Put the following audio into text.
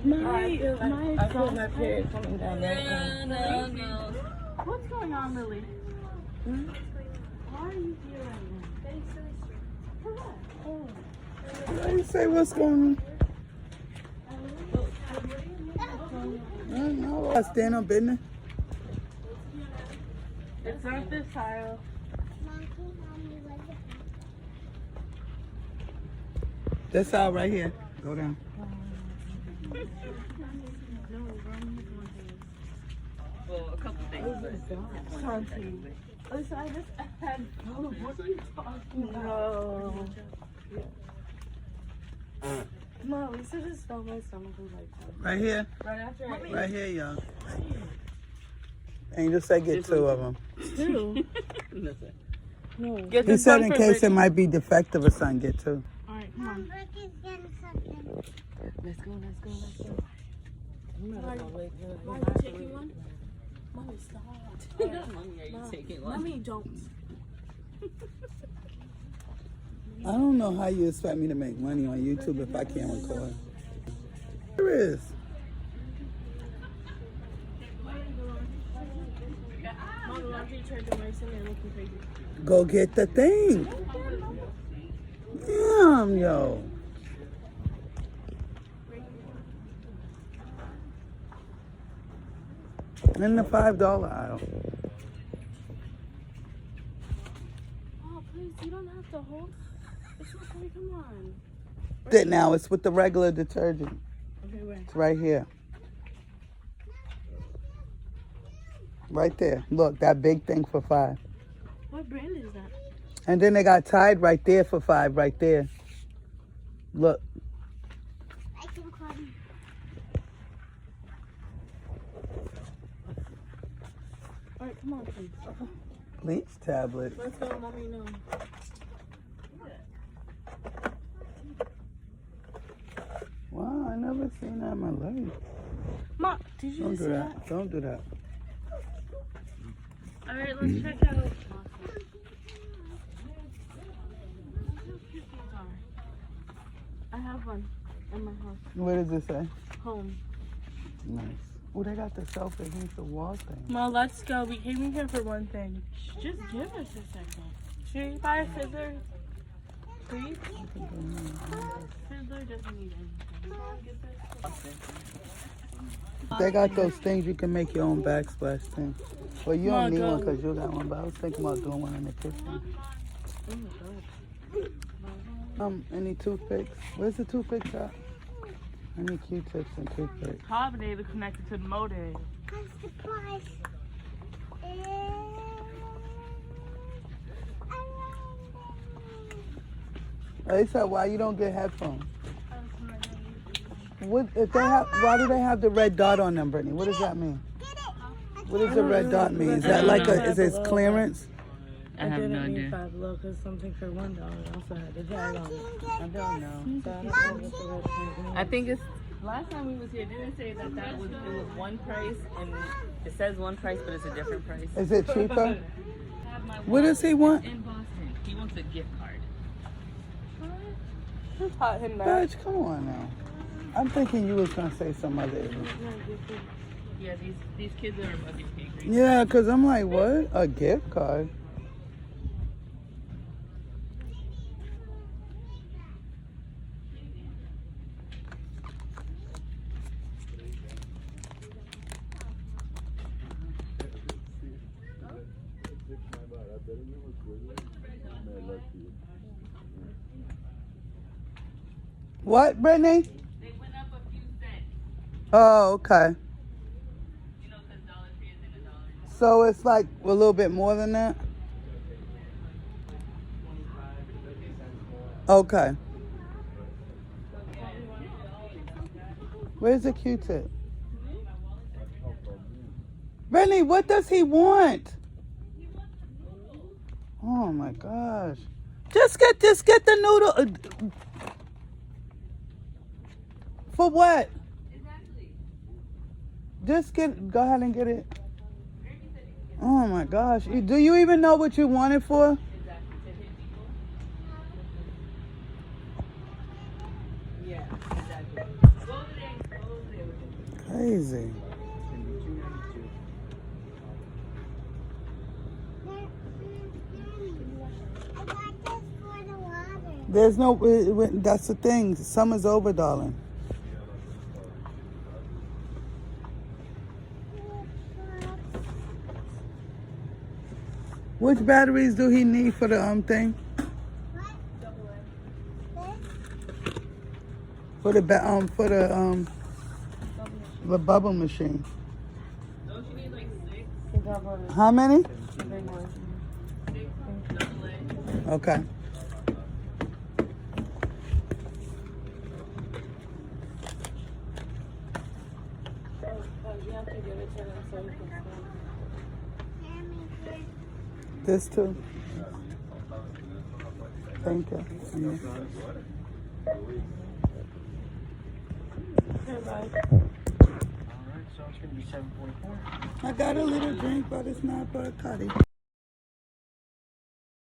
I feel my period coming down there. No. What's going on, Lily? Why are you here right now? I didn't say what's going on. No, I stand on business. It's not this tile. This aisle right here. Go down. Well, a couple things. Listen, I just had food. What are you talking about? No. No, Lisa just felt my stomach was like that. Right here. Right after I ate. Right here, y'all. Angel said get two of them. Two? No. He said in case it might be defective or something, get two. Alright, come on. Let's go. Are you taking one? Mommy, stop. Mommy, are you taking one? Mommy, don't. I don't know how you expect me to make money on YouTube if I can't record. There is. Mom, laundry turned to rice and they're looking crazy. Go get the thing. Damn, yo. In the $5 aisle. Oh, please, you don't have to hold. It's okay, come on. That now it's with the regular detergent. Okay, where? It's right here. Right there. Look, that big thing for $5. What brand is that? And then they got Tide right there for $5, right there. Look. All right, come on, please. Bleach tablet. Let's go, Mommy, no. Wow, I never seen that in my life. Mom, did you Don't just do see that. Don't do that. All right, let's check out. I have one in my house. What does it say? Home. Nice. Oh, they got the self-against the wall thing. Mom, let's go. We came in here for one thing. Just give us a second. Should we buy scissors? Please? Scissor doesn't need anything. They got those things you can make your own backsplash thing. Well, you don't Mom, need go. one because you got one, but I was thinking about doing one in the kitchen. Oh my God. Any toothpicks? Where's the toothpicks at? I need Q-tips and toothpicks. Carbonated connected to the motor. They said, why you don't get headphones? What if they have? Why do they have the red dot on them, Brittany? What does that mean? What does the red dot mean? Is that like a? Is it clearance? I have no idea. $5 below because something for $1 also had the tag on it. I don't know. So I don't know what the red tag means. I think it's last time we was here. Didn't it say that was it was one price and it says one price but it's a different price. Is it cheaper? What does he want? In Boston, he wants a gift card. Who taught him that? Badge, come on now. I'm thinking you was gonna say some other. Yeah, these kids are above your pay grade. Yeah, cause I'm like, what? A gift card? What, Brittany? They went up a few cents. Oh, okay. You know, because Dollar Tree isn't $1. So it's like a little bit more than that? Okay. Where's the Q-tip? Brittany, what does he want? Oh my gosh. Just get the noodle. For what? Just go ahead and get it. Oh my gosh. Do you even know what you want it for? Yeah, exactly. Go over there. Crazy. There's no, that's the thing. Summer's over, darling. Which batteries do he need for the thing? For the the bubble machine. Don't you need like 6? How many? 6 AA. Okay. You have to give it to them so you can This too. Thank you. see. Okay, bye. Alright, so it's gonna be 7:44. I got a little drink, but it's not Bacardi.